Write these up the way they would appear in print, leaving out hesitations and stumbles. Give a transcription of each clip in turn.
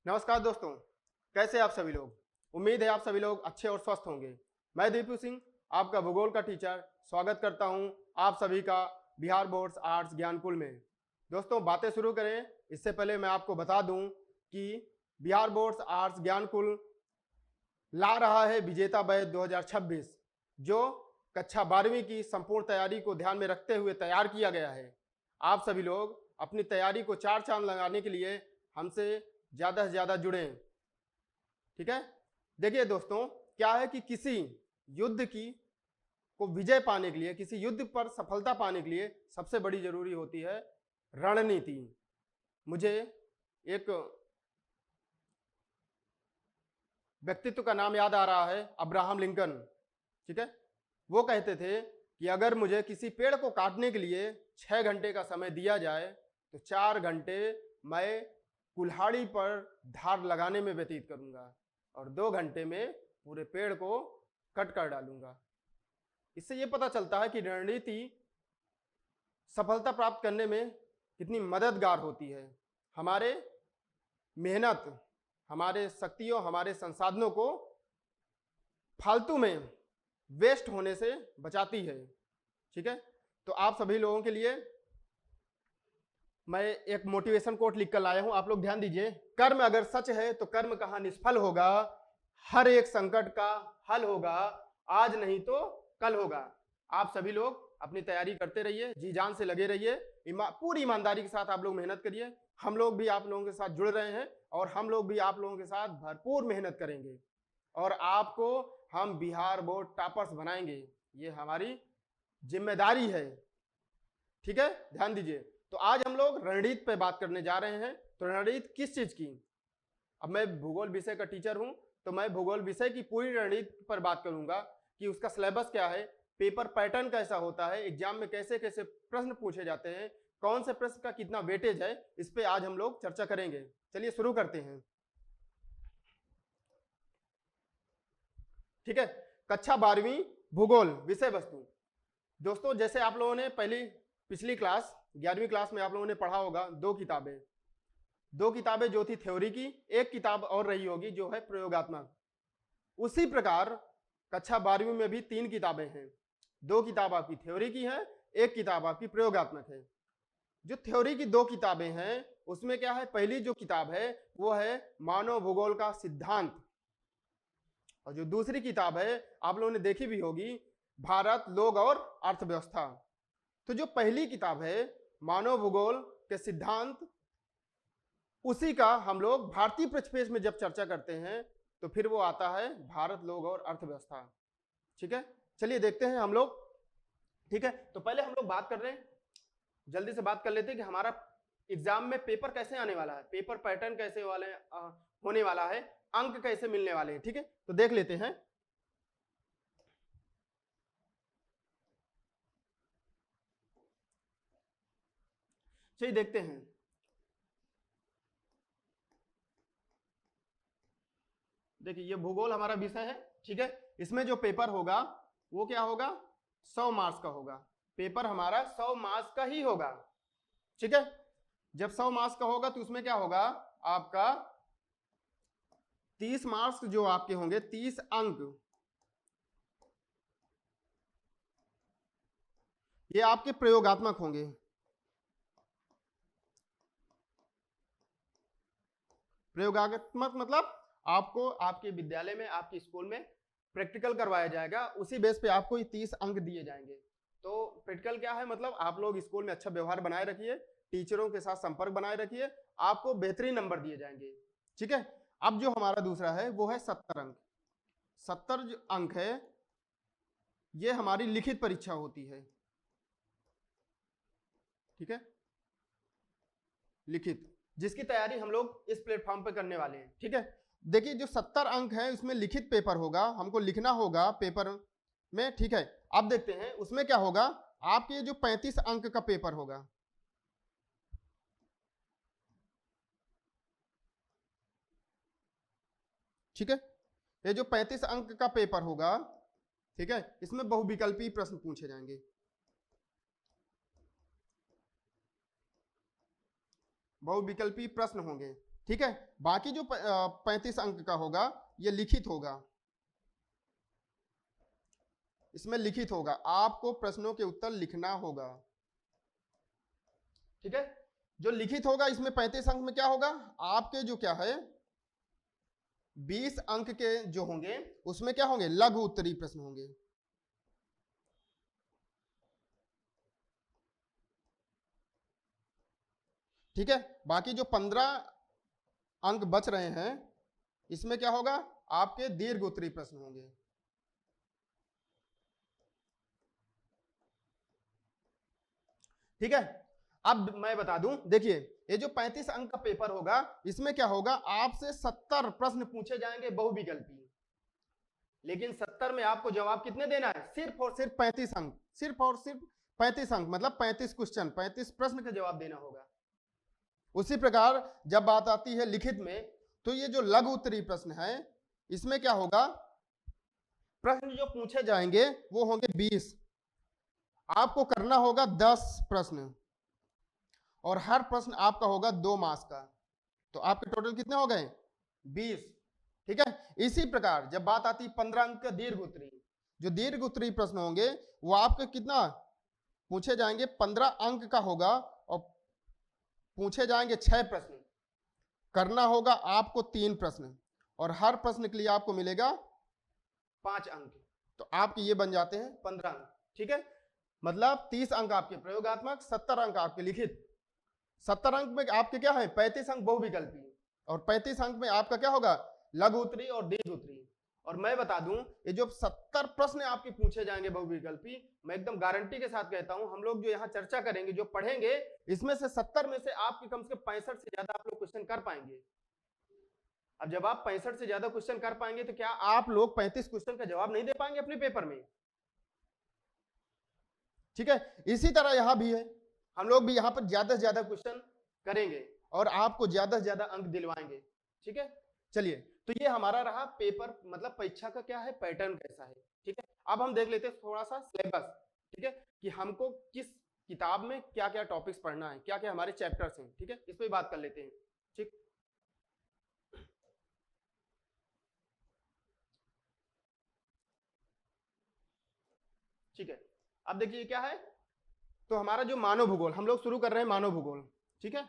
नमस्कार दोस्तों, कैसे आप सभी लोग। उम्मीद है आप सभी लोग अच्छे और स्वस्थ होंगे। मैं दीपू सिंह, आपका भूगोल का टीचर, स्वागत करता हूं आप सभी का बिहार बोर्ड्स आर्ट्स ज्ञानकुल में। दोस्तों, बातें शुरू करें इससे पहले मैं आपको बता दूं कि बिहार बोर्ड्स आर्ट्स ज्ञानकुल ला रहा है विजेता बैच 2026, जो कक्षा 12वीं की संपूर्ण तैयारी को ध्यान में रखते हुए तैयार किया गया है। आप सभी लोग अपनी तैयारी को चार चांद लगाने के लिए हमसे ज्यादा से ज्यादा जुड़े। ठीक है, देखिए दोस्तों, क्या है कि किसी युद्ध की को विजय पाने के लिए, किसी युद्ध पर सफलता पाने के लिए सबसे बड़ी जरूरी होती है रणनीति। मुझे एक व्यक्तित्व का नाम याद आ रहा है, अब्राहम लिंकन। ठीक है, वो कहते थे कि अगर मुझे किसी पेड़ को काटने के लिए 6 घंटे का समय दिया जाए तो 4 घंटे मैं कुल्हाड़ी पर धार लगाने में व्यतीत करूंगा और 2 घंटे में पूरे पेड़ को कट कर डालूंगा। इससे यह पता चलता है कि रणनीति सफलता प्राप्त करने में कितनी मददगार होती है। हमारे मेहनत, हमारे शक्तियों, हमारे संसाधनों को फालतू में वेस्ट होने से बचाती है। ठीक है, तो आप सभी लोगों के लिए मैं एक मोटिवेशन कोट लिख कर लाया हूं, आप लोग ध्यान दीजिए। कर्म अगर सच है तो कर्म कहां निष्फल होगा, हर एक संकट का हल होगा, आज नहीं तो कल होगा। आप सभी लोग अपनी तैयारी करते रहिए, जी जान से लगे रहिए, पूरी ईमानदारी के साथ आप लोग मेहनत करिए। हम लोग भी आप लोगों के साथ जुड़ रहे हैं और हम लोग भी आप लोगों के साथ भरपूर मेहनत करेंगे और आपको हम बिहार बोर्ड टॉपर्स बनाएंगे। ये हमारी जिम्मेदारी है। ठीक है, ध्यान दीजिए। तो आज हम लोग रणनीति पे बात करने जा रहे हैं। तो रणनीति किस चीज की? अब मैं भूगोल विषय का टीचर हूं तो मैं भूगोल विषय की पूरी रणनीति पर बात करूंगा कि उसका सिलेबस क्या है, पेपर पैटर्न कैसा होता है, एग्जाम में कैसे कैसे प्रश्न पूछे जाते हैं, कौन से प्रश्न का कितना वेटेज है, इस पे आज हम लोग चर्चा करेंगे। चलिए शुरू करते हैं। ठीक है, कक्षा 12वीं भूगोल विषय वस्तु। दोस्तों, जैसे आप लोगों ने पिछली क्लास 11वीं क्लास में आप लोगों ने पढ़ा होगा, दो किताबें जो थी थ्योरी की, एक किताब और रही होगी जो है प्रयोगात्मक। उसी प्रकार कक्षा 12वीं में भी 3 किताबें हैं। 2 किताब आपकी थ्योरी की है, एक किताब आपकी प्रयोगात्मक है। जो थ्योरी की 2 किताबें हैं उसमें क्या है, पहली जो किताब है वो है मानव भूगोल का सिद्धांत, और जो दूसरी किताब है आप लोगों ने देखी भी होगी, भारत, लोग और अर्थव्यवस्था। तो जो पहली किताब है मानव भूगोल के सिद्धांत, उसी का हम लोग भारतीय परिप्रेक्ष्य में जब चर्चा करते हैं तो फिर वो आता है भारत, लोग और अर्थव्यवस्था। ठीक है, चलिए देखते हैं हम लोग। ठीक है, तो पहले हम लोग बात कर रहे हैं, जल्दी से बात कर लेते हैं कि हमारा एग्जाम में पेपर कैसे आने वाला है, पेपर पैटर्न कैसे होने वाला है, अंक कैसे मिलने वाले हैं। ठीक है, तो देख लेते हैं। चलिए देखते हैं। देखिए, ये भूगोल हमारा विषय है। ठीक है, इसमें जो पेपर होगा वो क्या होगा, 100 मार्क्स का होगा। पेपर हमारा 100 मार्क्स का ही होगा। ठीक है, जब 100 मार्क्स का होगा तो उसमें क्या होगा, आपका 30 मार्क्स जो आपके होंगे, 30 अंक, ये आपके प्रयोगात्मक होंगे। प्रयोगात्मक मतलब आपको आपके विद्यालय में, आपके स्कूल में प्रैक्टिकल करवाया जाएगा, उसी बेस पे आपको ये 30 अंक दिए जाएंगे। तो प्रैक्टिकल क्या है, मतलब आप लोग स्कूल में अच्छा व्यवहार बनाए रखिए, टीचरों के साथ संपर्क बनाए रखिए, आपको बेहतरीन नंबर दिए जाएंगे। ठीक है, अब जो हमारा दूसरा है वो है 70 अंक। 70 जो अंक है ये हमारी लिखित परीक्षा होती है। ठीक है, लिखित, जिसकी तैयारी हम लोग इस प्लेटफॉर्म पे करने वाले हैं। ठीक है, देखिए जो 70 अंक है उसमें लिखित पेपर होगा, हमको लिखना होगा पेपर में। ठीक है, अब देखते हैं उसमें क्या होगा, आपके जो 35 अंक का पेपर होगा, ठीक है, ये जो 35 अंक का पेपर होगा, ठीक है, इसमें बहुविकल्पी प्रश्न पूछे जाएंगे। बहुविकल्पी प्रश्न होंगे। ठीक है, बाकी जो 35 अंक का होगा ये लिखित होगा, इसमें लिखित होगा, आपको प्रश्नों के उत्तर लिखना होगा। ठीक है, जो लिखित होगा इसमें 35 अंक में क्या होगा, आपके जो क्या है 20 अंक के जो होंगे उसमें क्या होंगे, लघु उत्तरीय प्रश्न होंगे। ठीक है, बाकी जो 15 अंक बच रहे हैं इसमें क्या होगा, आपके दीर्घ उत्तरीय प्रश्न होंगे। ठीक है, अब मैं बता दूं, देखिए ये जो 35 अंक का पेपर होगा इसमें क्या होगा, आपसे 70 प्रश्न पूछे जाएंगे बहुविकल्पी, लेकिन 70 में आपको जवाब कितने देना है, सिर्फ और सिर्फ 35 अंक, सिर्फ और सिर्फ 35 अंक, मतलब 35 क्वेश्चन, 35 प्रश्न का जवाब देना होगा। उसी प्रकार जब बात आती है लिखित में, तो ये जो लघु उत्तरीय प्रश्न है इसमें क्या होगा, प्रश्न जो पूछे जाएंगे वो होंगे 20, आपको करना होगा 10 प्रश्न, और हर प्रश्न आपका होगा 2 मार्क्स का, तो आपके टोटल कितने हो गए, 20। ठीक है, इसी प्रकार जब बात आती है 15 अंक का दीर्घ उत्तरीय, जो दीर्घ उत्तरीय प्रश्न होंगे वो आपके कितना पूछे जाएंगे, 15 अंक का होगा, और पूछे जाएंगे 6 प्रश्न, करना होगा आपको 3 प्रश्न, और हर प्रश्न के लिए आपको मिलेगा 5 अंक, तो आपके ये बन जाते हैं 15 अंक। ठीक है, मतलब 30 अंक आपके प्रयोगात्मक, 70 अंक आपके लिखित, 70 अंक में आपके क्या है, 35 अंक बहुविकल्पी, और 35 अंक में आपका क्या होगा, लघु उत्तरीय और दीर्घ उत्तरीय। और मैं बता दूं, ये जो 70 प्रश्न आपके पूछे जाएंगे बहुविकल्पी, मैं एकदम गारंटी के साथ कहता हूं, हम लोग जो यहाँ चर्चा करेंगे, जो पढ़ेंगे, इसमें से 70 में से आपके कम से कम 65 से ज्यादा आप लोग क्वेश्चन कर पाएंगे। अब जब आप 65 से ज्यादा क्वेश्चन कर पाएंगे तो क्या आप लोग 35 क्वेश्चन का जवाब नहीं दे पाएंगे अपने पेपर में। ठीक है, इसी तरह यहां भी है, हम लोग भी यहां पर ज्यादा से ज्यादा क्वेश्चन करेंगे और आपको ज्यादा से ज्यादा अंक दिलवाएंगे। ठीक है, चलिए, तो ये हमारा रहा पेपर, मतलब परीक्षा का क्या है, पैटर्न कैसा है। ठीक है, अब हम देख लेते हैं थोड़ा सा सिलेबस। ठीक है, कि हमको किस किताब में क्या क्या टॉपिक्स पढ़ना है, क्या क्या हमारे चैप्टर्स हैं। ठीक है, इस पर बात कर लेते हैं। ठीक, ठीक है, अब देखिए क्या है, तो हमारा जो मानव भूगोल, हम लोग शुरू कर रहे हैं मानव भूगोल। ठीक है,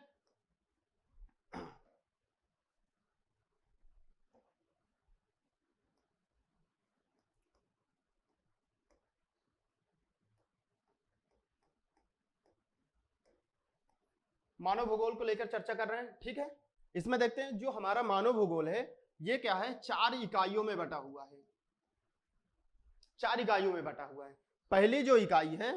मानव भूगोल को लेकर चर्चा कर रहे हैं। ठीक है, इसमें देखते हैं जो हमारा मानव भूगोल है ये क्या है, 4 इकाइयों में बटा हुआ है, 4 इकाइयों में बटा हुआ है। पहली जो इकाई है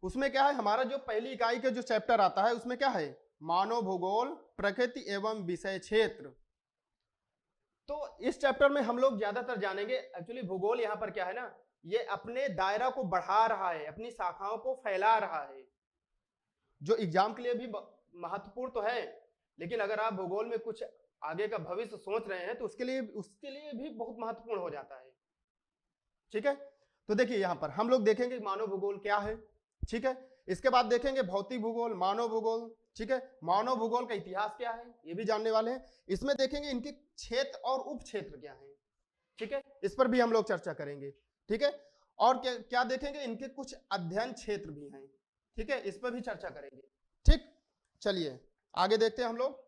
उसमें क्या है, हमारा जो पहली इकाई का जो चैप्टर आता है उसमें क्या है, मानव भूगोल प्रकृति एवं विषय क्षेत्र। तो इस चैप्टर में हम लोग ज्यादातर जानेंगे, एक्चुअली भूगोल यहाँ पर क्या है ना, ये अपने दायरा को बढ़ा रहा है, अपनी शाखाओं को फैला रहा है, जो एग्जाम के लिए भी महत्वपूर्ण तो है, लेकिन अगर आप भूगोल में कुछ आगे का भविष्य सोच रहे हैं तो उसके लिए भी बहुत महत्वपूर्ण हो जाता है। ठीक है, तो देखिए यहाँ पर हम लोग देखेंगे मानव भूगोल क्या है। ठीक है, इसके बाद देखेंगे भौतिक भूगोल, मानव भूगोल। ठीक है, मानव भूगोल का इतिहास क्या है ये भी जानने वाले हैं। इसमें देखेंगे इनके क्षेत्र और उप क्षेत्र क्या है। ठीक है, इस पर भी हम लोग चर्चा करेंगे। ठीक है, और क्या क्या देखेंगे, इनके कुछ अध्ययन क्षेत्र भी हैं। ठीक है, इस पर भी चर्चा करेंगे। ठीक, चलिए आगे देखते हैं हम लोग।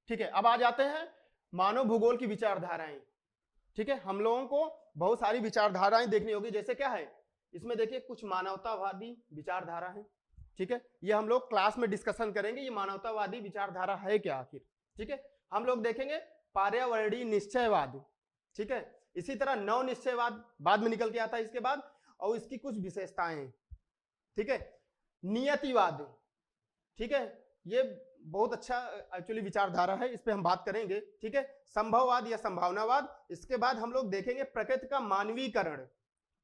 ठीक है, अब आ जाते हैं मानव भूगोल की विचारधाराएं। ठीक है, हम लोगों को बहुत सारी विचारधाराएं देखनी होगी, जैसे क्या है इसमें देखिए कुछ मानवतावादी विचारधारा है। ठीक है, ये हम लोग क्लास में डिस्कशन करेंगे, ये मानवतावादी विचारधारा है क्या आखिर। ठीक है, हम लोग देखेंगे पर्यावरणीय निश्चयवाद। ठीक है, इसी तरह नव निश्चयवाद बाद में निकल के आता है इसके बाद, और इसकी कुछ विशेषताएं हैं। ठीक है, नियतिवाद। ठीक है, ये बहुत अच्छा एक्चुअली विचारधारा है, इस पे हम बात करेंगे। ठीक है, संभववाद या संभावनावाद। इसके बाद हम लोग देखेंगे प्रकृति का मानवीकरण,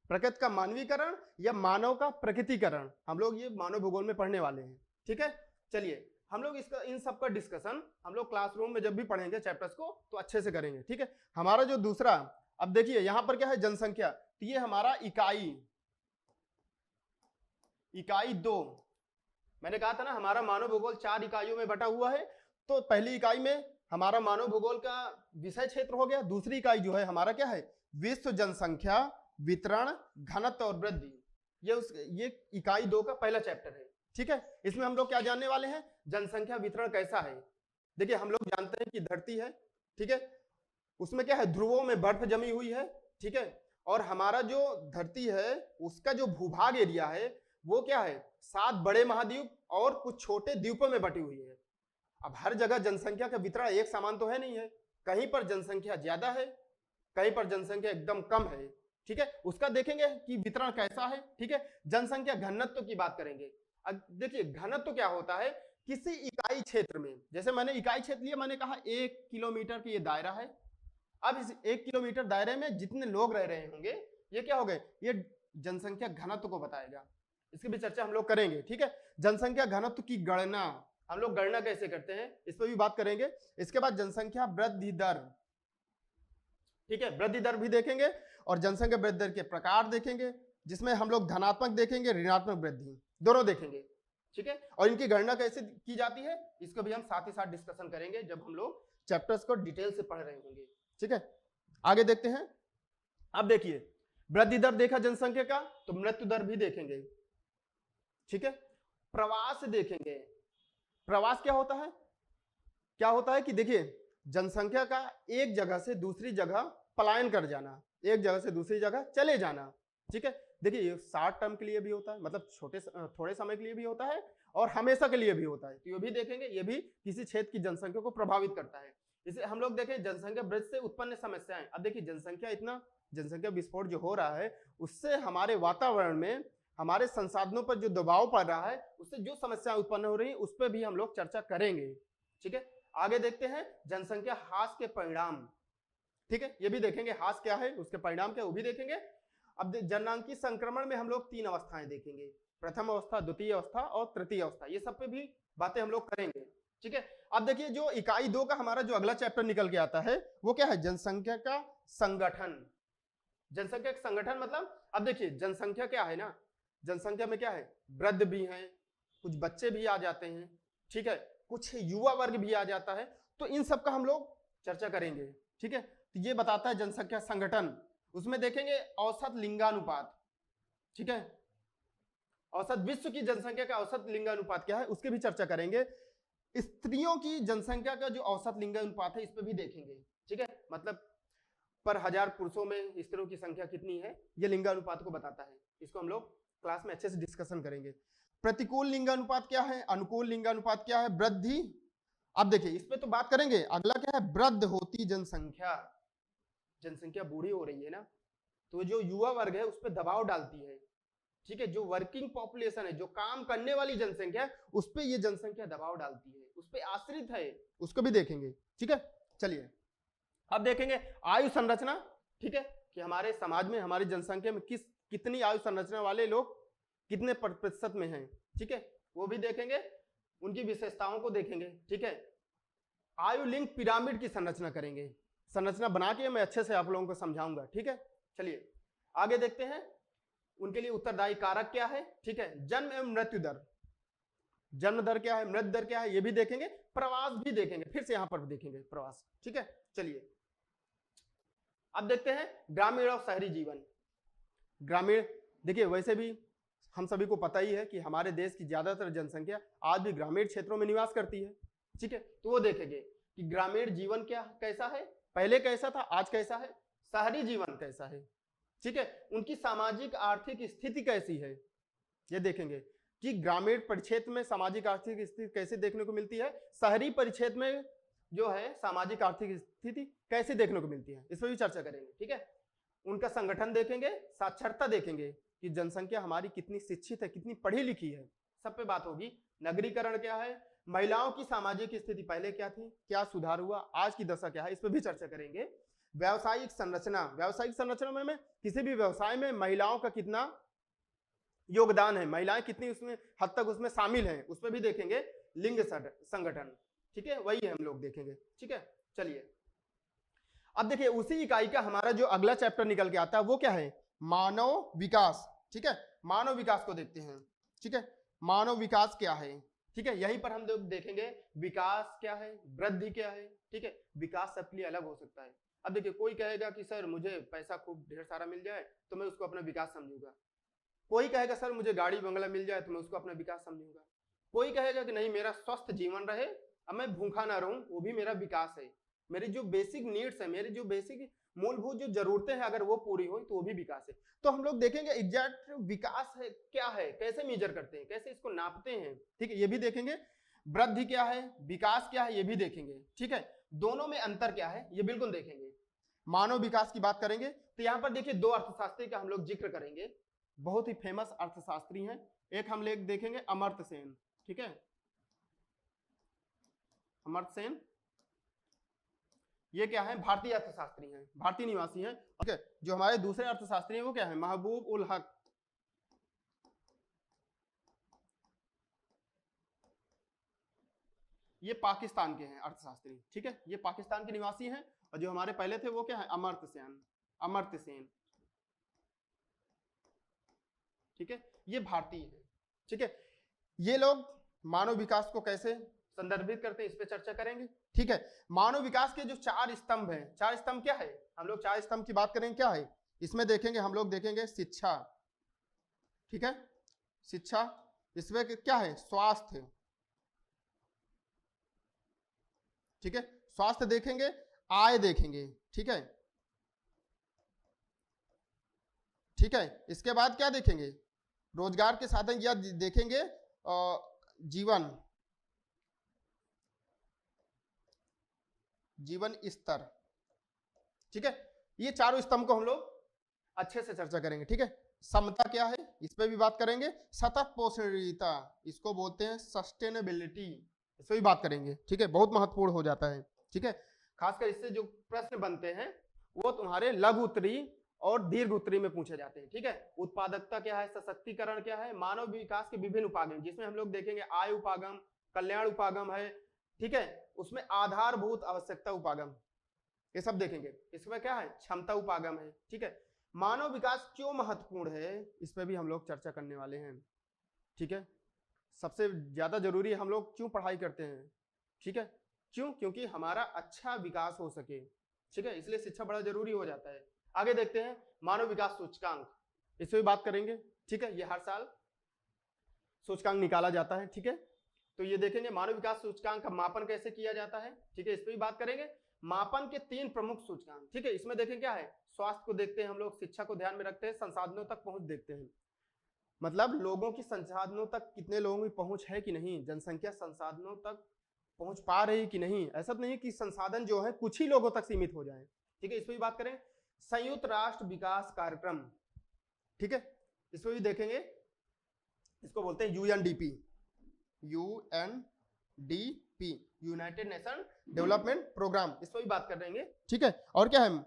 प्रकृति का मानवीकरण या मानव का प्रकृतिकरण, हम लोग ये मानव भूगोल में पढ़ने वाले हैं। ठीक है, चलिए हम लोग इसका इन सब का डिस्कशन हम लोग क्लासरूम में जब भी पढ़ेंगे चैप्टर्स को तो अच्छे से करेंगे। ठीक है, हमारा जो दूसरा, अब देखिए यहाँ पर क्या है, जनसंख्या, तो ये हमारा इकाई इकाई 2, मैंने कहा था ना हमारा मानव भूगोल 4 इकाइयों में बटा हुआ है। तो पहली इकाई में हमारा मानव भूगोल का विषय क्षेत्र हो गया। दूसरी इकाई जो है हमारा क्या है, विश्व जनसंख्या वितरण घनत्व और वृद्धि। ये इकाई 2 का पहला चैप्टर है। ठीक है, इसमें हम लोग क्या जानने वाले हैं, जनसंख्या वितरण कैसा है। देखिए हम लोग जानते हैं कि धरती है, ठीक है, उसमें क्या है, ध्रुवों में बर्फ जमी हुई है, ठीक है, और हमारा जो धरती है उसका जो भूभाग एरिया है वो क्या है, 7 बड़े महाद्वीप और कुछ छोटे द्वीपों में बटी हुई है। अब हर जगह जनसंख्या का वितरण एक समान तो है नहीं है, कहीं पर जनसंख्या ज्यादा है, कहीं पर जनसंख्या एकदम कम है। ठीक है, उसका देखेंगे कि वितरण कैसा है। ठीक है, जनसंख्या घनत्व की बात करेंगे। अब देखिए घनत्व क्या होता है, किसी इकाई क्षेत्र में, जैसे मैंने इकाई क्षेत्र लिया, मैंने कहा 1 किलोमीटर की ये दायरा है। अब इस 1 किलोमीटर दायरे में जितने लोग रह रहे होंगे ये क्या हो गए, ये जनसंख्या घनत्व को बताएगा। इसकी भी चर्चा हम लोग करेंगे। ठीक है, जनसंख्या घनत्व की गणना, हम लोग गणना कैसे करते हैं इस पर भी बात करेंगे। इसके बाद जनसंख्या वृद्धि दर, ठीक है, वृद्धि दर भी देखेंगे और जनसंख्या वृद्धि दर के प्रकार देखेंगे, जिसमें हम लोग धनात्मक देखेंगे, ऋणात्मक वृद्धि दोनों देखेंगे। ठीक है, और इनकी गणना कैसे की जाती है इसको भी हम साथ ही साथ डिस्कशन करेंगे जब हम लोग चैप्टर्स को डिटेल से पढ़ रहे होंगे। ठीक है, आगे देखते हैं। अब देखिए वृद्धि दर देखा जनसंख्या का, तो मृत्यु दर भी देखेंगे। ठीक है, प्रवास देखेंगे। प्रवास क्या होता है, क्या होता है कि देखिए जनसंख्या का एक जगह से दूसरी जगह पलायन कर जाना, एक जगह से दूसरी जगह चले जाना। ठीक है, देखिए ये शॉर्ट टर्म के लिए भी होता है, मतलब थोड़े समय के लिए भी होता है और हमेशा के लिए भी होता है। तो ये भी देखेंगे, ये भी किसी क्षेत्र की जनसंख्या को प्रभावित करता है। इसे हम लोग देखें जनसंख्या वृद्धि से उत्पन्न समस्याएं। अब देखिए जनसंख्या विस्फोट जो हो रहा है उससे हमारे वातावरण में, हमारे संसाधनों पर जो दबाव पड़ रहा है, उससे जो समस्याएं उत्पन्न हो रही है उस पर भी हम लोग चर्चा करेंगे। ठीक है, आगे देखते हैं जनसंख्या ह्रास के परिणाम। ठीक है, ये भी देखेंगे ह्रास क्या है, उसके परिणाम क्या वो भी देखेंगे। अब जननांगी संक्रमण में हम लोग 3 अवस्थाएं देखेंगे, प्रथम अवस्था, द्वितीय अवस्था और तृतीय अवस्था। ये सब पे भी बातें हम लोग करेंगे। ठीक है, अब देखिए जो इकाई 2 का हमारा जो अगला चैप्टर निकल के आता है वो क्या है, जनसंख्या का संगठन। जनसंख्या का संगठन मतलब, अब देखिए जनसंख्या क्या है ना, जनसंख्या में क्या है, वृद्ध भी हैं, कुछ बच्चे भी आ जाते हैं, ठीक है, कुछ युवा वर्ग भी आ जाता है, तो इन सब का हम लोग चर्चा करेंगे। ठीक है, तो ये बताता है जनसंख्या संगठन। उसमें देखेंगे औसत लिंगानुपात। ठीक है, औसत विश्व की जनसंख्या का औसत लिंगानुपात क्या है उसके भी चर्चा करेंगे। स्त्रियों की जनसंख्या का जो औसत लिंगानुपात है इस पर भी देखेंगे। ठीक है, मतलब पर 1000 पुरुषों में स्त्रियों की संख्या कितनी है, ये लिंगानुपात को बताता है। इसको हम लोग क्लास में अच्छे से डिस्कशन करेंगे। प्रतिकूल लिंगानुपात क्या है, अनुकूल लिंगानुपात क्या है, वृद्धि। अब देखिए इस पे तो बात करेंगे। अगला क्या है, वृद्ध होती जनसंख्या। जनसंख्या बूढ़ी हो रही है ना, तो जो युवा वर्ग है उस पर दबाव डालती है। ठीक है, जो वर्किंग पॉपुलेशन है, जो काम करने वाली जनसंख्या है, उस पर ये जनसंख्या दबाव डालती है, उस पर आश्रित है, उसको भी देखेंगे। ठीक है, चलिए अब देखेंगे आयु संरचना। ठीक है, कि हमारे समाज में, हमारी जनसंख्या में कितनी आयु संरचना वाले लोग कितने प्रतिशत में हैं। ठीक है, वो भी देखेंगे, उनकी विशेषताओं को देखेंगे। ठीक है, आयु लिंक पिरामिड की संरचना करेंगे, संरचना बना के मैं अच्छे से आप लोगों को समझाऊंगा। ठीक है, चलिए आगे देखते हैं। उनके लिए उत्तरदायी कारक क्या है। ठीक है, जन्म एवं मृत्यु दर, जन्म दर क्या है, मृत्यु दर क्या है, ये भी देखेंगे। प्रवास भी देखेंगे, फिर से यहां पर देखेंगे प्रवास। ठीक है, चलिए अब देखते हैं ग्रामीण और शहरी जीवन। ग्रामीण, देखिए वैसे भी हम सभी को पता ही है कि हमारे देश की ज्यादातर जनसंख्या आज भी ग्रामीण क्षेत्रों में निवास करती है। ठीक है, तो वो देखेंगे कि ग्रामीण जीवन क्या कैसा है, पहले कैसा था, आज कैसा है, शहरी जीवन कैसा है। ठीक है, उनकी सामाजिक आर्थिक स्थिति कैसी है, ये देखेंगे कि ग्रामीण परिक्षेत्र में सामाजिक आर्थिक स्थिति कैसे देखने को मिलती है, शहरी परिक्षेत्र में जो है सामाजिक आर्थिक स्थिति कैसे देखने को मिलती है, इस पर भी चर्चा करेंगे। ठीक है, उनका संगठन देखेंगे, साक्षरता देखेंगे कि जनसंख्या हमारी कितनी शिक्षित है, कितनी पढ़ी लिखी है, सब पे बात होगी। नगरीकरण क्या है, महिलाओं की सामाजिक स्थिति पहले क्या थी, क्या सुधार हुआ, आज की दशा क्या है, इस पर भी चर्चा करेंगे। व्यावसायिक संरचना, व्यावसायिक संरचना में किसी भी व्यवसाय में महिलाओं का कितना योगदान है, महिलाएं कितनी उसमें हद तक उसमें शामिल हैं, उस पर भी देखेंगे। लिंग संगठन, ठीक है, वही हम लोग देखेंगे। ठीक है, चलिए अब देखिए उसी इकाई का हमारा जो अगला चैप्टर निकल के आता है वो क्या है, मानव विकास। ठीक है, मानव विकास को देखते हैं। ठीक है। मानव विकास क्या है, ठीक है, यहीं पर हम लोग देखेंगे विकास क्या है, वृद्धि क्या है, ठीक है। विकास सबके लिए अलग हो सकता है। अब देखिए, कोई कहेगा कि सर मुझे पैसा खूब ढेर सारा मिल जाए तो मैं उसको अपना विकास समझूंगा। कोई कहेगा सर मुझे गाड़ी बंगला मिल जाए तो मैं उसको अपना विकास समझूंगा। कोई कहेगा कि नहीं, मेरा स्वस्थ जीवन रहे, अब मैं भूखा ना रहूं, वो भी मेरा विकास है। मेरी जो बेसिक नीड्स है, मेरी जो बेसिक मूलभूत जो जरूरतें हैं, अगर वो पूरी हो तो वो भी विकास है। तो हम लोग देखेंगे एग्जैक्ट विकास है क्या है, कैसे मेजर करते हैं, कैसे इसको नापते हैं, ठीक है, ये भी देखेंगे। वृद्धि क्या है, विकास क्या है, ये भी देखेंगे, ठीक है। दोनों में अंतर क्या है, ये बिल्कुल देखेंगे। मानव विकास की बात करेंगे तो यहां पर देखिए दो अर्थशास्त्री का हम लोग जिक्र करेंगे, बहुत ही फेमस अर्थशास्त्री हैं। एक हम लोग देखेंगे अमर्त्य सेन, ठीक है, अमर्त्य सेन, ये क्या है, भारतीय अर्थशास्त्री हैं, भारतीय निवासी हैं। ओके, जो हमारे दूसरे अर्थशास्त्री हैं वो क्या है, महबूब उल हक, ये पाकिस्तान के हैं अर्थशास्त्री, ठीक है, ये पाकिस्तान के निवासी हैं। और जो हमारे पहले थे वो क्या है, अमर्त्य सेन, अमर्त्य सेन, ठीक है, ये भारतीय है, ठीक है। ये लोग मानव विकास को कैसे संदर्भित करते हैं, इस पे चर्चा करेंगे, ठीक है। मानव विकास के जो चार स्तंभ हैं, चार स्तंभ क्या है, हम लोग चार स्तंभ की बात करेंगे, क्या है इसमें देखेंगे, हम लोग देखेंगे शिक्षा, ठीक है, शिक्षा, इसमें क्या है, स्वास्थ्य, ठीक है, स्वास्थ्य देखेंगे, आय देखेंगे, ठीक है, ठीक है। इसके बाद क्या देखेंगे, रोजगार के साधन या देखेंगे, जीवन, जीवन स्तर, ठीक है। ये चारों स्तंभ को हम लोग अच्छे से चर्चा करेंगे, ठीक है। समता क्या है, इस पे भी बात करेंगे। सतत पोषणीयता, इसको बोलते हैं सस्टेनेबिलिटी, इस पे भी बात करेंगे, ठीक है, बहुत महत्वपूर्ण हो जाता है, ठीक है। खासकर इससे जो प्रश्न बनते हैं वो तुम्हारे लघु उत्तरी और दीर्घ उत्तरी में पूछे जाते हैं, ठीक है। उत्पादकता क्या है, सशक्तिकरण क्या है, मानव विकास के विभिन्न उपागम, जिसमें हम लोग देखेंगे आय उपागम, कल्याण उपागम है, ठीक है, उसमें आधारभूत आवश्यकता उपागम, ये सब देखेंगे। इसमें क्या है, क्षमता उपागम है, ठीक है। मानव विकास क्यों महत्वपूर्ण है, इस पर भी हम लोग चर्चा करने वाले हैं, ठीक है। सबसे ज्यादा जरूरी हम लोग क्यों पढ़ाई करते हैं, ठीक है, क्यों, क्योंकि हमारा अच्छा विकास हो सके, ठीक है, इसलिए शिक्षा बड़ा जरूरी हो जाता है। आगे देखते हैं मानव विकास सूचकांक, इस पर भी बात करेंगे, ठीक है। ये हर साल सूचकांक निकाला जाता है, ठीक है। तो ये देखेंगे मानव विकास सूचकांक का मापन कैसे किया जाता है, ठीक है, इस पर भी बात करेंगे। मापन के तीन प्रमुख सूचकांक, ठीक है, इसमें देखें क्या है, स्वास्थ्य को देखते हैं हम लोग, शिक्षा को ध्यान में रखते हैं, संसाधनों तक पहुंच देखते हैं, मतलब लोगों की संसाधनों तक कितने लोगों की पहुंच है कि नहीं, जनसंख्या संसाधनों तक पहुंच पा रही कि नहीं, ऐसा तो नहीं कि संसाधन जो है कुछ ही लोगों तक सीमित हो जाए, ठीक है। इस पर भी बात करें। संयुक्त राष्ट्र विकास कार्यक्रम, ठीक है, इस पर भी देखेंगे, इसको बोलते हैं UNDP, UNDP, united nation development programme, इस पर भी बात कर रहेंगे, ठीक है। और क्या है,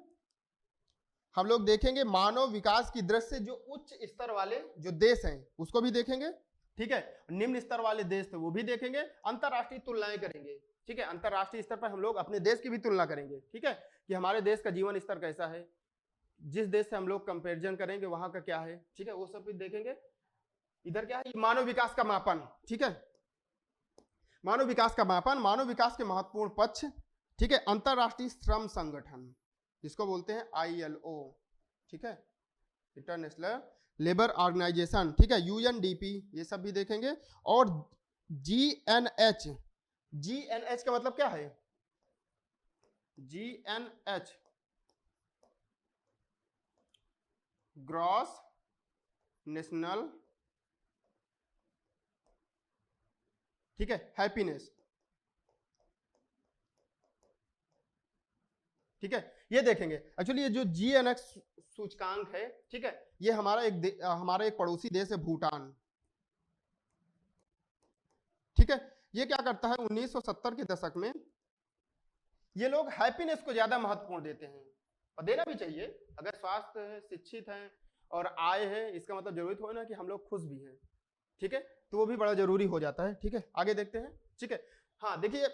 हम लोग देखेंगे मानव विकास की दृष्टि से जो उच्च स्तर वाले जो देश हैं उसको भी देखेंगे, ठीक है, निम्न स्तर वाले देश थे वो भी देखेंगे, अंतरराष्ट्रीय तुलनाएं करेंगे, ठीक है, अंतरराष्ट्रीय स्तर पर हम लोग अपने देश की भी तुलना करेंगे, ठीक है, कि हमारे देश का जीवन स्तर कैसा है, जिस देश से हम लोग कंपैरिजन करेंगे वहां का क्या है, ठीक है, वो सब भी देखेंगे। इधर क्या है, मानव विकास का मापन, ठीक है, मानव विकास का मापन, मानव विकास के महत्वपूर्ण पक्ष, ठीक है, अंतरराष्ट्रीय श्रम संगठन जिसको बोलते हैं ILO, ठीक है, इंटरनेशनल लेबर ऑर्गेनाइजेशन, ठीक है, UNDP, ये सब भी देखेंगे। और GNH, GNH का मतलब क्या है, GNH ग्रॉस नेशनल, ठीक है, हैप्पीनेस, ठीक है, ये देखेंगे। एक्चुअली ये जो GNH सूचकांक है, ठीक है, ये हमारा एक पड़ोसी देश है भूटान, ठीक है। ये क्या करता है, 1970 के दशक में ये लोग हैप्पीनेस को ज्यादा महत्वपूर्ण देते हैं, और देना भी चाहिए। अगर स्वास्थ्य है, शिक्षित है और आय है, इसका मतलब जरूरी हो ना कि हम लोग खुश भी हैं, ठीक है, तो वो भी बड़ा जरूरी हो जाता है, ठीक है। आगे देखते हैं, ठीक है। हाँ देखिए,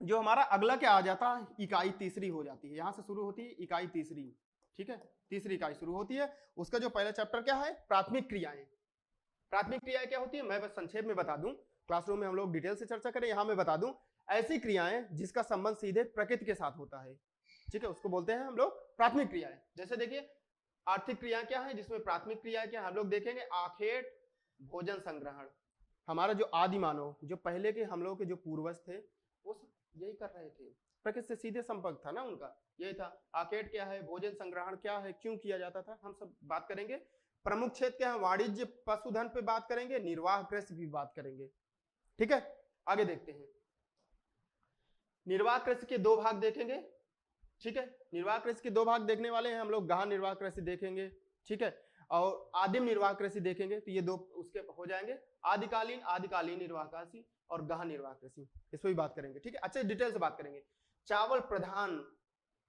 जो हमारा अगला क्या आ जाता है, इकाई तीसरी हो जाती है, यहां से शुरू होती है इकाई तीसरी, ठीक है, तीसरी इकाई शुरू होती है। उसका जो पहला चैप्टर क्या है, प्राथमिक क्रियाएं, प्राथमिक क्रियाएं क्या होती है, मैं बस संक्षेप में बता दूं, क्लासरूम में हम लोग डिटेल से चर्चा करें, यहां मैं बता दूं, ऐसी क्रियाएं जिसका संबंध सीधे प्रकृति के साथ होता है, ठीक है, उसको बोलते हैं हम लोग प्राथमिक क्रियाएं। जैसे देखिए आर्थिक क्रिया क्या है, जिसमें प्राथमिक क्रिया क्या हम लोग देखेंगे, आखेट, भोजन संग्रहण। हमारा जो आदि मानव, जो पहले के हम लोग के जो पूर्वज थे, वो यही कर रहे थे, प्रकृति से सीधे संपर्क था ना उनका, यही था। आखेट क्या है, भोजन संग्रहण क्या है, क्यों किया जाता था, हम सब बात करेंगे। प्रमुख क्षेत्र क्या है, वाणिज्य पशुधन पे बात करेंगे, निर्वाह कृषि भी बात करेंगे, ठीक है। आगे देखते हैं, निर्वाह कृषि के दो भाग देखेंगे, ठीक है, निर्वाह कृषि के दो भाग देखने वाले हैं हम लोग, गहन निर्वाह कृषि देखेंगे, ठीक है, और आदिम निर्वाह कृषि देखेंगे, तो ये दो उसके हो जाएंगे, आदिकालीन निर्वाह कृषि और गहन निर्वाह कृषि, इस पर भी बात करेंगे, ठीक है, अच्छे डिटेल से बात करेंगे। चावल प्रधान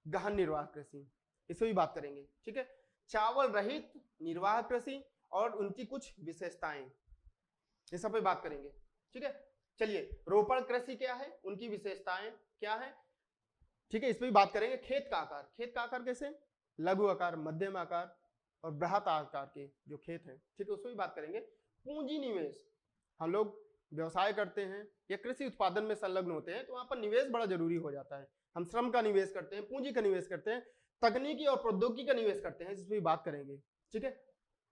गहन निर्वाह कृषि, इस पर भी बात करेंगे, ठीक है। चावल रहित निर्वाह कृषि और उनकी कुछ विशेषताएं, इस सब पे बात करेंगे, ठीक है। चलिए, रोपण कृषि क्या है, उनकी विशेषताएं क्या है, ठीक है, इस पर भी बात करेंगे। खेत का आकार कैसे, लघु आकार, मध्यम आकार और बृहत आकार के जो खेत हैं, ठीक है, उस पर भी बात करेंगे। पूंजी निवेश, हम लोग व्यवसाय करते हैं या कृषि उत्पादन में संलग्न होते हैं, तो वहां पर निवेश बड़ा जरूरी हो जाता है, हम श्रम का निवेश करते हैं, पूंजी का निवेश करते हैं, तकनीकी और प्रौद्योगिकी का निवेश करते हैं, इस पर भी बात करेंगे, ठीक है।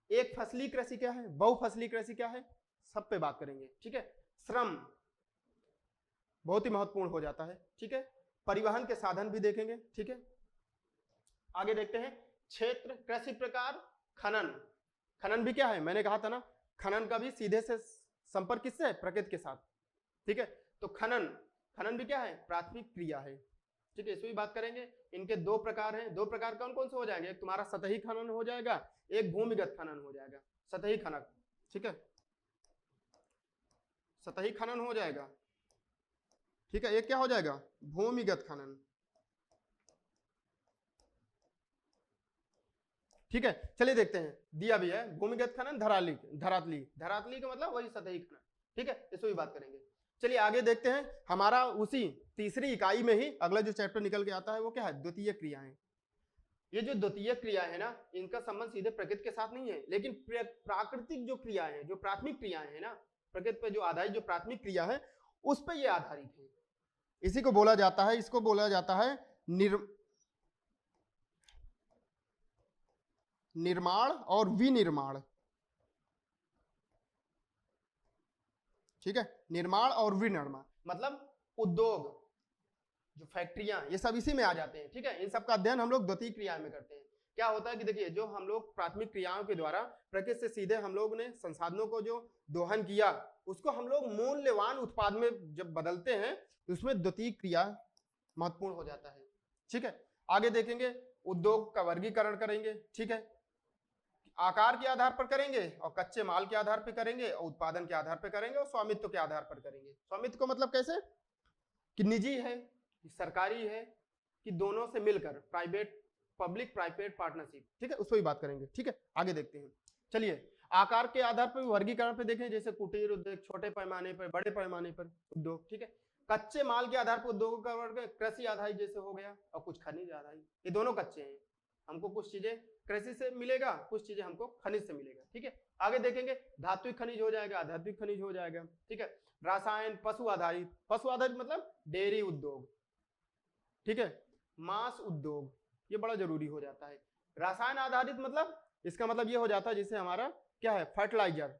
एक फसली कृषि क्या है, बहुफसली कृषि क्या है, सब पे बात करेंगे, ठीक है। श्रम बहुत ही महत्वपूर्ण हो जाता है, ठीक है। परिवहन के साधन भी देखेंगे, ठीक है। आगे देखते हैं, क्षेत्र, कृषि प्रकार, खनन भी क्या है, मैंने कहा था ना, खनन का भी सीधे से संपर्क किससे है, प्रकृति के साथ, ठीक है। तो खनन भी क्या है, प्राथमिक क्रिया है, ठीक है, इस पर भी बात करेंगे। इनके दो प्रकार हैं, दो प्रकार कौन कौन से हो जाएंगे, एक तुम्हारा सतही खनन हो जाएगा, एक भूमिगत खनन हो जाएगा, सतही खनन, ठीक है, सतही खनन हो जाएगा, ठीक है, एक क्या हो जाएगा, भूमिगत खनन, ठीक है। चलिए देखते हैं, दिया भी है, भूमिगत खनन, धरातली का मतलब वही सतही खनन, ठीक है, इस पर भी बात करेंगे। चलिए आगे देखते हैं, हमारा उसी तीसरी इकाई में ही अगला जो चैप्टर निकल के आता है वो क्या है, द्वितीय क्रियाएं। ये जो द्वितीय क्रिया है ना, इनका संबंध सीधे प्रकृति के साथ नहीं है, लेकिन प्राकृतिक जो क्रियाएं हैं, जो प्राथमिक क्रियाएं हैं ना, प्रकृति पे जो आधारित जो प्राथमिक क्रिया है, उस पर ये आधारित है। इसी को बोला जाता है, इसको बोला जाता है निर्माण और विनिर्माण, ठीक है, निर्माण और विनिर्माण मतलब उद्योग, जो फैक्ट्रियां, ये सब इसी में आ जाते हैं, ठीक है। इन सब का अध्ययन हम लोग द्वितीय क्रिया में करते हैं। क्या होता है कि देखिए, जो हम लोग प्राथमिक क्रियाओं के द्वारा प्रकृति से सीधे हम लोग ने संसाधनों को जो दोहन किया, उसको हम लोग मूल्यवान उत्पाद में जब बदलते हैं, उसमें द्वितीय क्रिया महत्वपूर्ण हो जाता है, ठीक है। आगे देखेंगे, उद्योग का वर्गीकरण करेंगे, ठीक है, आकार के आधार पर करेंगे और कच्चे माल के आधार पर करेंगे और उत्पादन के आधार पर करेंगे और स्वामित्व के आधार पर करेंगे। स्वामित्व को मतलब कैसे, कि निजी है, कि सरकारी है, कि दोनों से मिलकर, पब्लिक प्राइवेट पार्टनरशिप, ठीक है, उस पर भी बात करेंगे, ठीक है। आगे देखते हैं, चलिए आकार के आधार पर वर्गीकरण पे देखें, जैसे कुटीर उद्योग, छोटे पैमाने पर, बड़े पैमाने पर उद्योग, ठीक है। कच्चे माल के आधार पर उद्योगों का वर्ग कृषि आधारित जैसे हो गया, और कुछ खनिज आधारित, ये दोनों कच्चे हैं, हमको कुछ चीजें कृषि से मिलेगा, कुछ चीजें हमको खनिज से मिलेगा, ठीक है। आगे देखेंगे, धात्विक खनिज हो जाएगा, आधात्विक खनिज हो जाएगा, ठीक है। रसायन, पशु आधारित मतलब डेयरी उद्योग, ठीक है, मांस उद्योग, ये बड़ा जरूरी हो जाता है। रसायन आधारित मतलब, इसका मतलब ये हो जाता है जैसे हमारा क्या है, फर्टिलाइजर,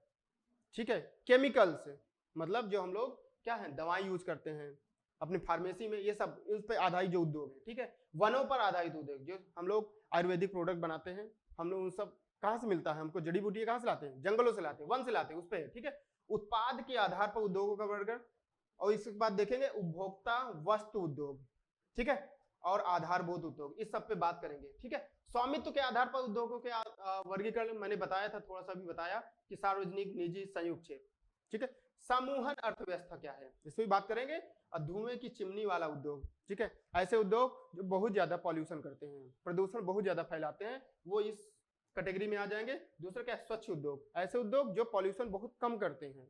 ठीक है, केमिकल्स, मतलब जो हम लोग क्या है, दवाई यूज करते हैं अपनी फार्मेसी में, ये सब इस पर आधारित जो उद्योग है, ठीक है। वनों पर आधारित उद्योग, जो हम लोग आयुर्वेदिक प्रोडक्ट बनाते हैं, हम लोग उन सब कहाँ से मिलता है, हमको जड़ी बूटियां कहाँ से लाते हैं, जंगलों से लाते हैं, वन से लाते हैं, उस पर, ठीक है। उत्पाद के आधार पर उद्योगों का वर्ग, और इसके बाद देखेंगे उपभोक्ता वस्तु उद्योग, ठीक है, और आधारभूत उद्योग, इस सब पे बात करेंगे, ठीक है। स्वामित्व के आधार पर उद्योगों के वर्गीकरण मैंने बताया था, थोड़ा सा भी बताया कि सार्वजनिक, निजी, संयुक्त क्षेत्र, ठीक है। समूहन अर्थव्यवस्था क्या है, इस पर बात करेंगे। और धुएं की चिमनी वाला उद्योग, ठीक है, ऐसे उद्योग जो बहुत ज्यादा पॉल्यूशन करते हैं, प्रदूषण बहुत ज्यादा फैलाते हैं, वो इस कैटेगरी में आ जाएंगे। दूसरा क्या है, स्वच्छ उद्योग, ऐसे उद्योग जो पॉल्यूशन बहुत कम करते हैं,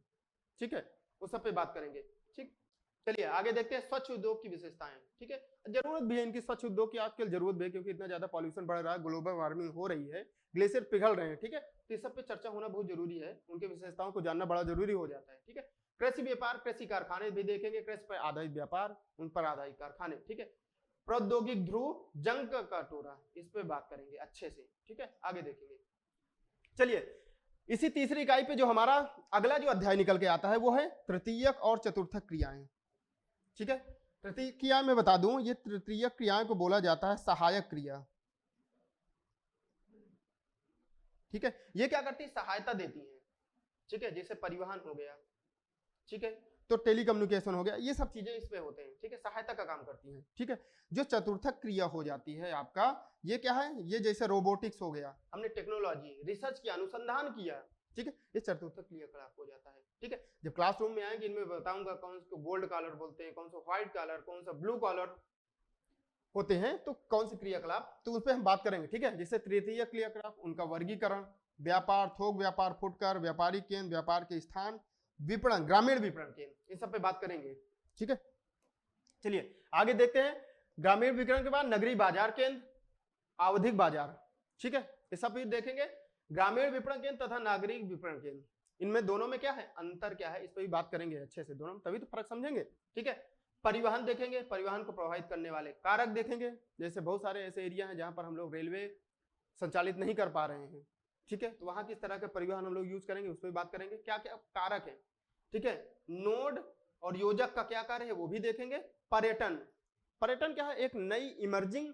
ठीक है, उस सब पे बात करेंगे, ठीक। चलिए आगे देखते हैं स्वच्छ उद्योग की विशेषताएं। ठीक है, जरूरत भी है इनकी, स्वच्छ उद्योग की आजकल जरूरत भी है, क्योंकि इतना ज्यादा पॉल्यूशन बढ़ रहा है, ग्लोबल वार्मिंग हो रही है, ग्लेशियर पिघल रहे हैं। ठीक है, तो इस सब पे चर्चा होना बहुत जरूरी है, उनकी विशेषताओं को जानना बड़ा जरूरी हो जाता है। ठीक है, कृषि व्यापार, कृषि कारखाने भी देखेंगे, कृषि पर आधारित व्यापार, उन पर आधारित कारखाने। ठीक है, प्रौद्योगिक ध्रुव, जंग का कटोरा, इस पे बात करेंगे अच्छे से। ठीक है, आगे देखेंगे। चलिए इसी तीसरी इकाई पे जो हमारा अगला जो अध्याय निकल के आता है वो है तृतीयक और चतुर्थक क्रियाएं। ठीक है, तृतीयक क्रिया में बता दूं, ये तृतीयक क्रियाएं को बोला जाता है सहायक क्रिया। ठीक है, ये क्या करती है, सहायता देती है। ठीक है, जैसे परिवहन हो गया, ठीक है, तो टेलीकम्युनिकेशन हो गया, ये सब चीजें इस पे होते हैं। ठीक है, सहायता का काम करती हैं। ठीक है, जो चतुर्थक क्रिया हो जाती है आपका, ये क्या है, ये जैसे रोबोटिक्स हो गया, हमने टेक्नोलॉजी रिसर्च किया, अनुसंधान किया। ठीक है, ये चतुर्थक क्रियाकलाप हो जाता है। ठीक है, जब क्लासरूम में आएंगे इनमें बताऊंगा कौन सा गोल्ड कॉलर बोलते हैं, कौन सा व्हाइट कॉलर, कौन सा ब्लू कॉलर होते हैं, तो कौन से क्रियाकलाप, तो उस पर हम बात करेंगे। ठीक है, जैसे तृतीय क्रियाकलाप, उनका वर्गीकरण, व्यापार, थोक व्यापार, फुटकर, व्यापारिक केंद्र, व्यापार के स्थान, विपणन, ग्रामीण विपणन केंद्र, इन सब पे बात करेंगे। ठीक है, चलिए आगे देखते हैं। ग्रामीण विपणन के बाद नगरीय बाजार केंद्र, आवधिक बाजार। ठीक है, ये सब भी देखेंगे। ग्रामीण विपणन केंद्र तथा नागरिक विपणन केंद्र, इनमें दोनों में क्या है, अंतर क्या है, इस पर भी बात करेंगे अच्छे से, दोनों तभी तो फर्क समझेंगे। ठीक है, परिवहन देखेंगे, परिवहन को प्रभावित करने वाले कारक देखेंगे, जैसे बहुत सारे ऐसे एरिया हैं जहां पर हम लोग रेलवे संचालित नहीं कर पा रहे हैं। ठीक है, तो वहां किस तरह के परिवहन हम लोग यूज करेंगे, उस पर बात करेंगे, क्या क्या कारक है। ठीक है, नोड और योजक का क्या कार्य है वो भी देखेंगे। पर्यटन, पर्यटन क्या है, एक नई इमर्जिंग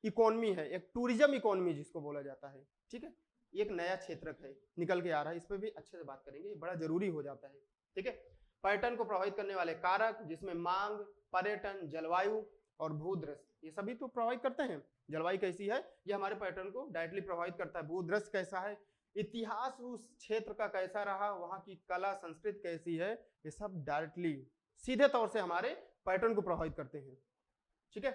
इकोनॉमी है, एक टूरिज्म इकोनॉमी जिसको बोला जाता है। ठीक है, एक नया क्षेत्र है निकल के आ रहा है, इस पर भी अच्छे से बात करेंगे, बड़ा जरूरी हो जाता है। ठीक है, पर्यटन को प्रभावित करने वाले कारक, जिसमें मांग, पर्यटन, जलवायु और भूदृश्य, ये सभी तो प्रभावित करते हैं। जलवायु कैसी है, ये हमारे पर्यटन को डायरेक्टली प्रभावित करता है। भूदृश्य कैसा है, इतिहास उस क्षेत्र का कैसा रहा, वहां की कला संस्कृति कैसी है, ये सब डायरेक्टली सीधे तौर से हमारे पर्यटन को प्रभावित करते हैं। ठीक है,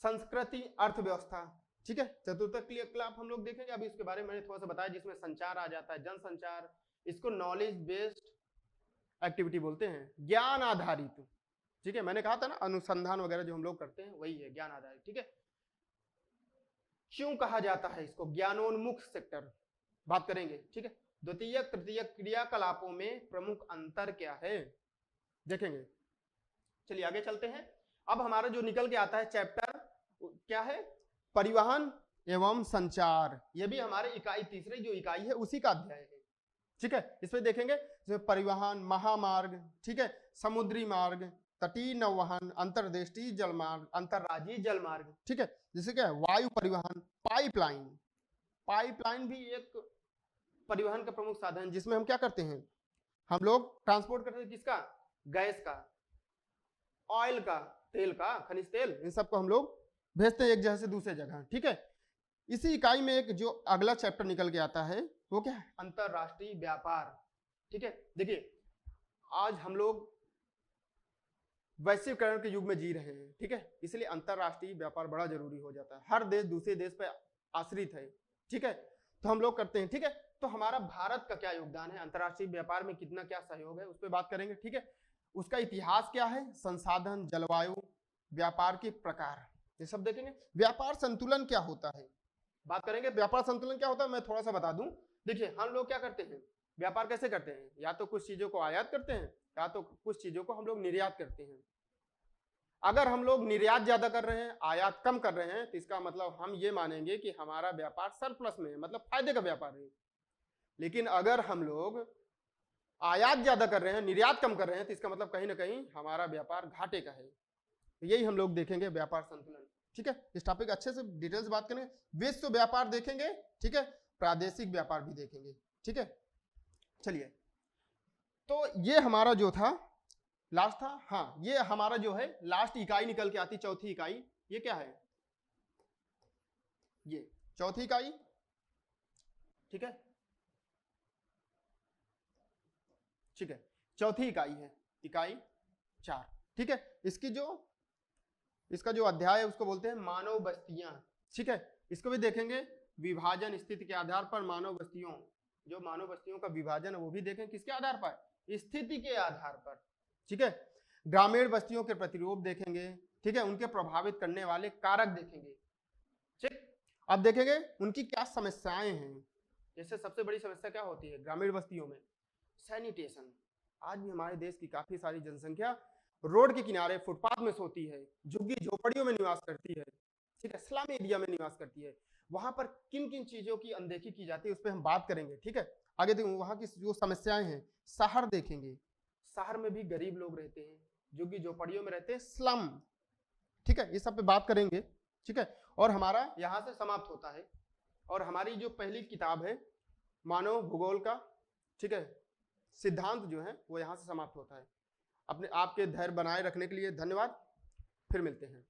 संस्कृति, अर्थव्यवस्था। ठीक है, चतुर्थक क्रियाकलाप हम लोग देखेंगे, अभी इसके बारे में मैंने थोड़ा सा बताया, जिसमें संचार आ जाता है, जनसंचार, इसको नॉलेज बेस्ड एक्टिविटी बोलते हैं, ज्ञान आधारित। ठीक है, मैंने कहा था ना अनुसंधान वगैरह जो हम लोग करते हैं वही है ज्ञान आधारित। ठीक है, क्यों कहा जाता है इसको ज्ञानोन्मुख सेक्टर, बात करेंगे। ठीक है, द्वितीय तृतीय क्रियाकलापों में प्रमुख अंतर क्या है देखेंगे। चलिए आगे चलते हैं। अब हमारा जो निकल के आता है चैप्टर क्या है, परिवहन एवं संचार, ये भी हमारे इकाई तीसरी जो इकाई है उसी का अध्याय है। ठीक है, इसमें देखेंगे परिवहन, महामार्ग, ठीक है, समुद्री मार्ग, तटीय नौवहन, अंतर्देशीय जलमार्ग, अंतर्राज्यीय जलमार्ग। ठीक है, जैसे क्या है वायु परिवहन, पाइपलाइन, पाइपलाइन भी एक परिवहन का प्रमुख साधन, जिसमें हम क्या करते हैं, हम लोग ट्रांसपोर्ट करते हैं किसका, गैस का, ऑयल का, तेल का, खनिज तेल, इन सबको हम लोग भेजते हैं एक जगह से दूसरे जगह। ठीक है, इसी इकाई में एक जो अगला चैप्टर निकल के आता है वो क्या है, अंतरराष्ट्रीय व्यापार। ठीक है, देखिए आज हम लोग वैश्वीकरण के युग में जी रहे हैं। ठीक है, इसलिए अंतरराष्ट्रीय व्यापार बड़ा जरूरी हो जाता है, हर देश दूसरे देश पर आश्रित है। ठीक है, तो हम लोग करते हैं। ठीक है, तो हमारा भारत का क्या योगदान है अंतरराष्ट्रीय व्यापार में, कितना क्या सहयोग है, उस पर बात करेंगे। ठीक है, उसका इतिहास क्या है, संसाधन, जलवायु, व्यापार के प्रकार, ये सब देखेंगे। व्यापार संतुलन क्या होता है बात करेंगे। व्यापार संतुलन क्या होता है मैं थोड़ा सा बता दूं। देखिए हम लोग क्या करते हैं, व्यापार कैसे करते हैं, या तो कुछ चीजों को आयात करते हैं या तो कुछ चीजों को हम लोग निर्यात करते हैं। अगर हम लोग निर्यात ज्यादा कर रहे हैं, आयात कम कर रहे हैं, तो इसका मतलब हम ये मानेंगे कि हमारा व्यापार सरप्लस में है, मतलब फायदे का व्यापार है। लेकिन अगर हम लोग आयात ज्यादा कर रहे हैं, निर्यात कम कर रहे हैं, तो इसका मतलब कहीं ना कहीं हमारा व्यापार घाटे का है। तो यही हम लोग देखेंगे व्यापार संतुलन। ठीक है, इस टॉपिक अच्छे से डिटेल्स बात करेंगे। विश्व व्यापार देखेंगे, ठीक है, प्रादेशिक व्यापार भी देखेंगे। ठीक है, चलिए तो ये हमारा जो था लास्ट था, हाँ ये हमारा जो है लास्ट इकाई निकल के आती, चौथी इकाई, ये क्या है, ये चौथी इकाई। ठीक है, ठीक है, चौथी इकाई है, इकाई 4। ठीक है, इसका जो अध्याय है उसको बोलते हैं मानव बस्तियां। ठीक है, इसको भी देखेंगे, विभाजन स्थिति के आधार पर मानव बस्तियों, जो मानव बस्तियों का विभाजन है वो भी देखें किसके आधार पर, स्थिति के आधार पर। ठीक है, ग्रामीण बस्तियों के प्रतिरूप देखेंगे, ठीक है, उनके प्रभावित करने वाले कारक देखेंगे। ठीक, अब देखेंगे उनकी क्या समस्याएं हैं। जैसे सबसे बड़ी समस्या क्या होती है ग्रामीण बस्तियों में? सैनिटेशन। आज भी हमारे देश की काफी सारी जनसंख्या रोड के किनारे फुटपाथ में सोती है, झुग्गी झोपड़ियों में निवास करती है, ठीक है, स्लम एरिया में निवास करती है। वहां पर किन किन चीजों की अनदेखी की जाती है उस पर हम बात करेंगे, ठीक है। आगे देखो वहां की जो समस्याएं हैं। शहर देखेंगे, शहर में भी गरीब लोग रहते हैं, झुग्गी झोपड़ियों में रहते हैं, स्लम, ठीक है, ये सब पे बात करेंगे, ठीक है। और हमारा यहां से समाप्त होता है। और हमारी जो पहली किताब है मानव भूगोल का, ठीक है, सिद्धांत जो है वो यहां से समाप्त होता है। अपने आपके धैर्य बनाए रखने के लिए धन्यवाद, फिर मिलते हैं।